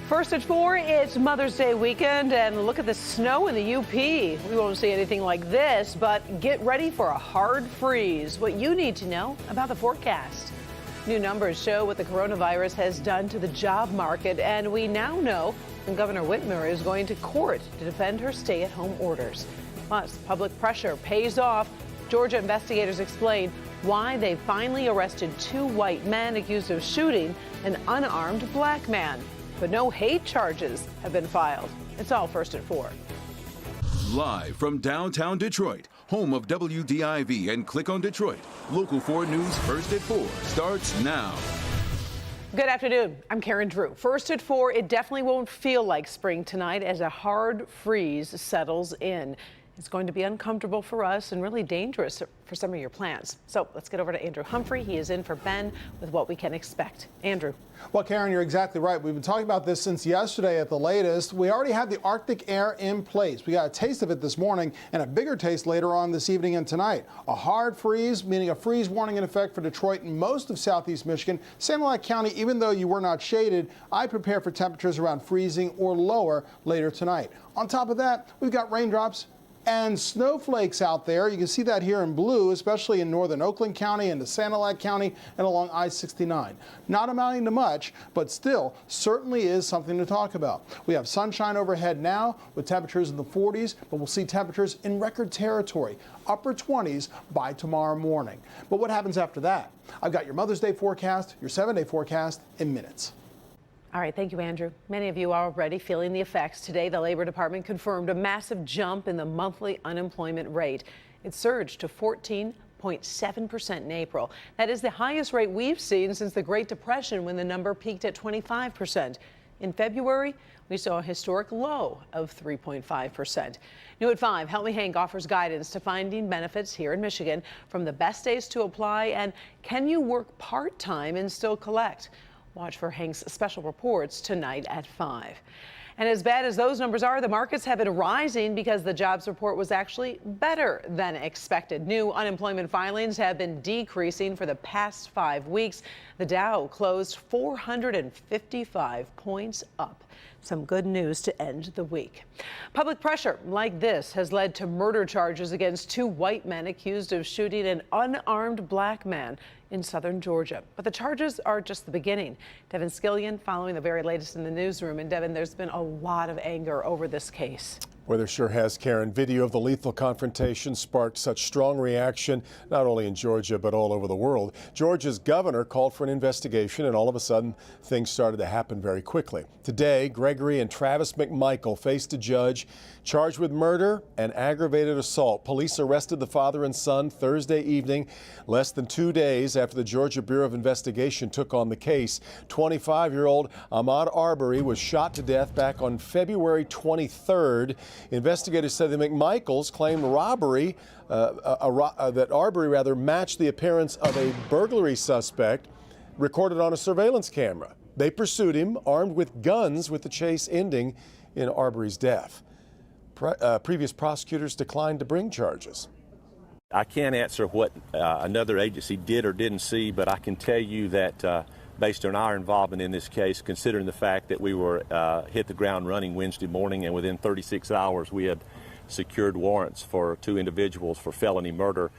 First at 4, it's Mother's Day weekend, and look at the snow in the UP. We won't see anything like this, but get ready for a hard freeze. What you need to know about the forecast. New numbers show what the coronavirus has done to the job market, and we now know Governor Whitmer is going to court to defend her stay-at-home orders. Plus, public pressure pays off. Georgia investigators explain why they finally arrested 2 white men accused of shooting an unarmed black man. But no hate charges have been filed. It's all first at 4. Live from downtown Detroit, home of WDIV and Click on Detroit, Local 4 News First at 4 starts now. Good afternoon. I'm Karen Drew. First at 4, it definitely won't feel like spring tonight as a hard freeze settles in. It's going to be uncomfortable for us and really dangerous for some of your plants. So let's get over to Andrew Humphrey. He is in for Ben with what we can expect. Andrew. Well, Karen, you're exactly right. We've been talking about this since yesterday at the latest. We already have the Arctic air in place. We got a taste of it this morning and a bigger taste later on this evening and tonight. A hard freeze, meaning a freeze warning in effect for Detroit and most of southeast Michigan. Sanilac County, even though you were not shaded, I prepare for temperatures around freezing or lower later tonight. On top of that, we've got raindrops and snowflakes out there. You can see that here in blue, especially in northern Oakland County and the Sanilac County and along I-69. Not amounting to much, but still certainly is something to talk about. We have sunshine overhead now with temperatures in the 40s, but we'll see temperatures in record territory, upper 20s by tomorrow morning. But what happens after that? I've got your Mother's Day forecast, your 7-day forecast in minutes. All right, thank you, Andrew. Many of you are already feeling the effects. Today, the Labor Department confirmed a massive jump in the monthly unemployment rate. It surged to 14.7% in April. That is the highest rate we've seen since the Great Depression, when the number peaked at 25%. In February, we saw a historic low of 3.5%. New at 5, Help Me Hank offers guidance to finding benefits here in Michigan, from the best days to apply and can you work part-time and still collect. Watch for Hank's special reports tonight at 5. And as bad as those numbers are, the markets have been rising because the jobs report was actually better than expected. New unemployment filings have been decreasing for the past 5 weeks. The Dow closed 455 points up. Some good news to end the week. Public pressure like this has led to murder charges against 2 white men accused of shooting an unarmed black man in southern Georgia. But the charges are just the beginning. Devin Skillion following the very latest in the newsroom. And Devin, there's been a lot of anger over this case. Well, there sure has, Karen. Video of the lethal confrontation sparked such strong reaction, not only in Georgia, but all over the world. Georgia's governor called for an investigation, and all of a sudden, things started to happen very quickly. Today, Gregory and Travis McMichael faced a judge charged with murder and aggravated assault. Police arrested the father and son Thursday evening, less than 2 days after the Georgia Bureau of Investigation took on the case. 25-year-old Ahmaud Arbery was shot to death back on February 23rd. Investigators said the McMichaels claimed robbery, that Arbery matched the appearance of a burglary suspect recorded on a surveillance camera. They pursued him armed with guns, with the chase ending in Arbery's death. Previous prosecutors declined to bring charges. I can't answer what another agency did or didn't see, but I can tell you that based on our involvement in this case, considering the fact that we were hit the ground running Wednesday morning, and within 36 hours we had secured warrants for 2 individuals for felony murder,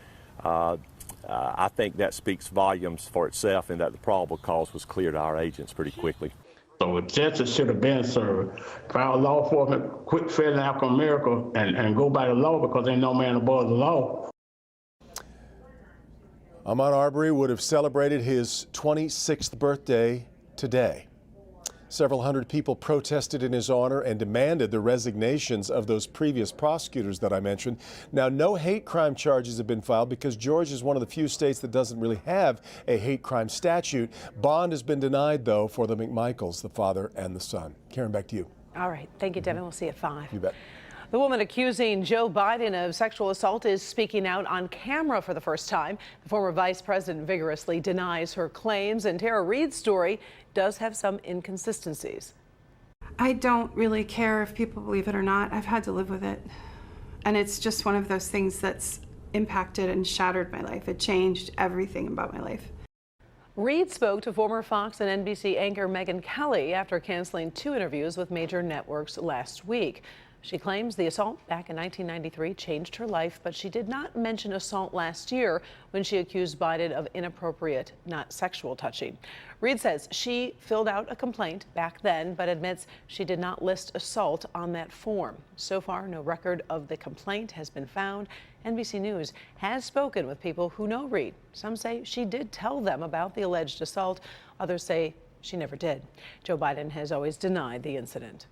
I think that speaks volumes for itself, and that the probable cause was clear to our agents pretty quickly. So justice should have been served. If our law enforcement quit failing African America and go by the law, because ain't no man above the law. Ahmaud Arbery would have celebrated his 26th birthday today. Several hundred people protested in his honor and demanded the resignations of those previous prosecutors that I mentioned. Now, no hate crime charges have been filed because Georgia is one of the few states that doesn't really have a hate crime statute. Bond has been denied, though, for the McMichaels, the father and the son. Karen, back to you. All right. Thank you, Devin. We'll see you at 5. You bet. The woman accusing Joe Biden of sexual assault is speaking out on camera for the first time. The former vice president vigorously denies her claims, and Reid's story does have some inconsistencies. I don't really care if people believe it or not. I've had to live with it. And it's just one of those things that's impacted and shattered my life. It changed everything about my life. Reid spoke to former Fox and NBC anchor Megyn Kelly after canceling 2 interviews with major networks last week. She claims the assault back in 1993 changed her life, but she did not mention assault last year when she accused Biden of inappropriate, not sexual touching. Reid says she filled out a complaint back then, but admits she did not list assault on that form. So far, no record of the complaint has been found. NBC News has spoken with people who know Reid. Some say she did tell them about the alleged assault. Others say she never did. Joe Biden has always denied the incident.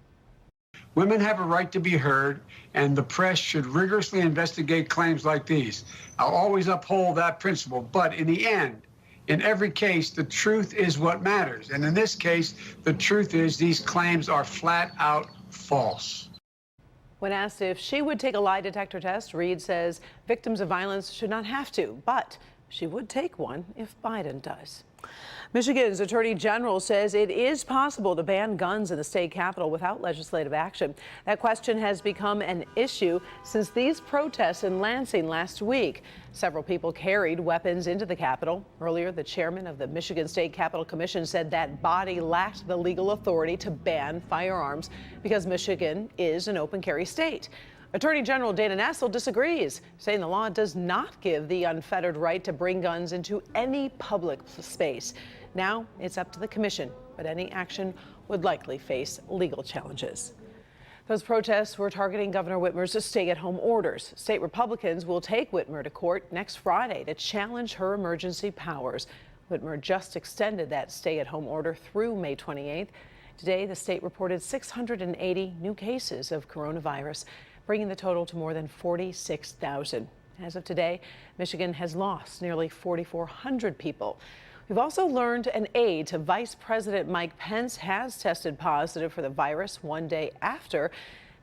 Women have a right to be heard, and the press should rigorously investigate claims like these. I'll always uphold that principle, but in the end, in every case, the truth is what matters. And in this case, the truth is these claims are flat out false. When asked if she would take a lie detector test, Reid says victims of violence should not have to, but she would take one if Biden does. Michigan's Attorney General says it is possible to ban guns in the state capitol without legislative action. That question has become an issue since these protests in Lansing last week. Several people carried weapons into the Capitol. Earlier, the chairman of the Michigan State Capitol Commission said that body lacked the legal authority to ban firearms because Michigan is an open carry state. Attorney General Nessel disagrees, saying the law does not give the unfettered right to bring guns into any public space. Now it's up to the commission, but any action would likely face legal challenges. Those protests were targeting Governor Whitmer's stay-at-home orders. State Republicans will take Whitmer to court next Friday to challenge her emergency powers. Whitmer just extended that stay-at-home order through May 28th. Today, the state reported 680 new cases of coronavirus, bringing the total to more than 46,000. As of today, Michigan has lost nearly 4,400 people. We've also learned an aide to Vice President Mike Pence has tested positive for the virus 1 day after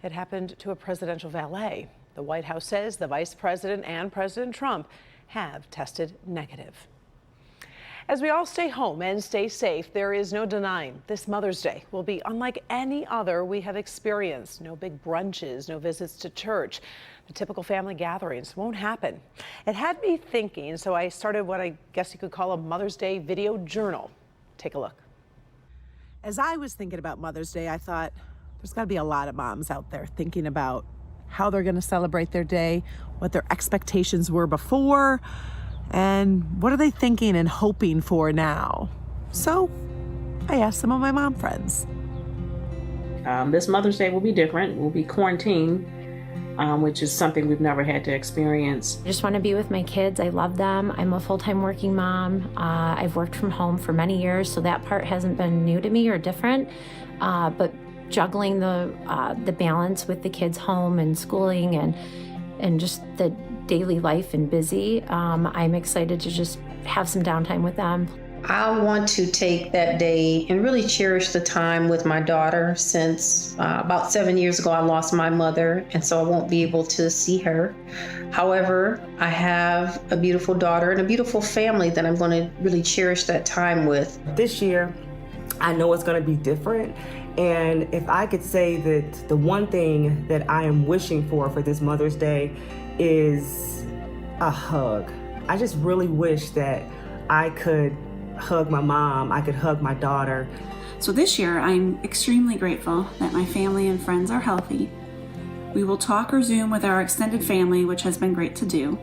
it happened to a presidential valet. The White House says the vice president and President Trump have tested negative. As we all stay home and stay safe, there is no denying this Mother's Day will be unlike any other we have experienced. No big brunches, no visits to church. The typical family gatherings won't happen. It had me thinking, so I started what I guess you could call a Mother's Day video journal. Take a look. As I was thinking about Mother's Day, I thought there's got to be a lot of moms out there thinking about how they're going to celebrate their day, what their expectations were before, and what are they thinking and hoping for now? So I asked some of my mom friends. This Mother's Day will be different. We'll be quarantined, which is something we've never had to experience. I just want to be with my kids. I love them. I'm a full-time working mom. I've worked from home for many years, so that part hasn't been new to me or different. But juggling the balance with the kids home and schooling and just the daily life and busy, I'm excited to just have some downtime with them. I want to take that day and really cherish the time with my daughter since about 7 years ago I lost my mother, and so I won't be able to see her. However, I have a beautiful daughter and a beautiful family that I'm going to really cherish that time with. This year, I know it's going to be different. And if I could say that the one thing that I am wishing for this Mother's Day is a hug. I just really wish that I could hug my mom, I could hug my daughter. So this year, I'm extremely grateful that my family and friends are healthy. We will talk or Zoom with our extended family, which has been great to do.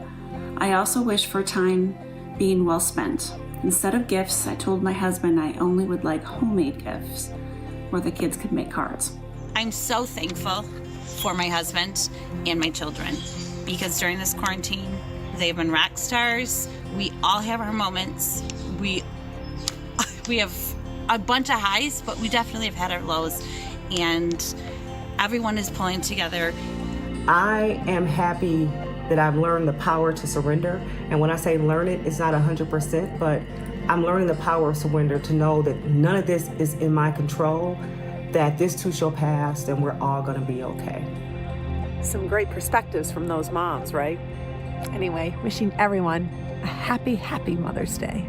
I also wish for time being well spent. Instead of gifts, I told my husband I only would like homemade gifts where the kids could make cards. I'm so thankful for my husband and my children because during this quarantine, they've been rock stars. We all have our moments. We have a bunch of highs, but we definitely have had our lows, and everyone is pulling together. I am happy that I've learned the power to surrender. And when I say learn it, it's not 100%, but I'm learning the power of surrender to know that none of this is in my control, that this too shall pass, and we're all gonna be okay. Some great perspectives from those moms, right? Anyway, wishing everyone a happy, happy Mother's Day.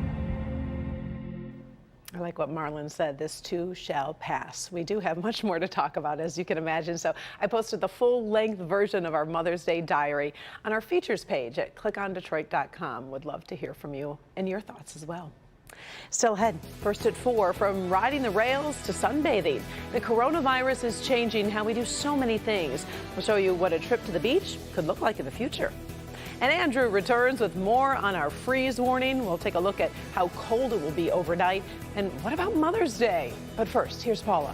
I like what Marlon said, this too shall pass. We do have much more to talk about, as you can imagine, so I posted the full-length version of our Mother's Day diary on our features page at clickondetroit.com. Would love to hear from you and your thoughts as well. Still ahead, first at 4, from riding the rails to sunbathing. The coronavirus is changing how we do so many things. We'll show you what a trip to the beach could look like in the future. And Andrew returns with more on our freeze warning. We'll take a look at how cold it will be overnight. And what about Mother's Day? But first, here's Paula.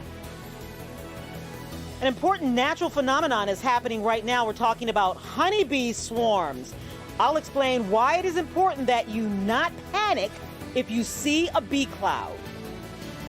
An important natural phenomenon is happening right now. We're talking about honeybee swarms. I'll explain why it is important that you not panic if you see a bee cloud.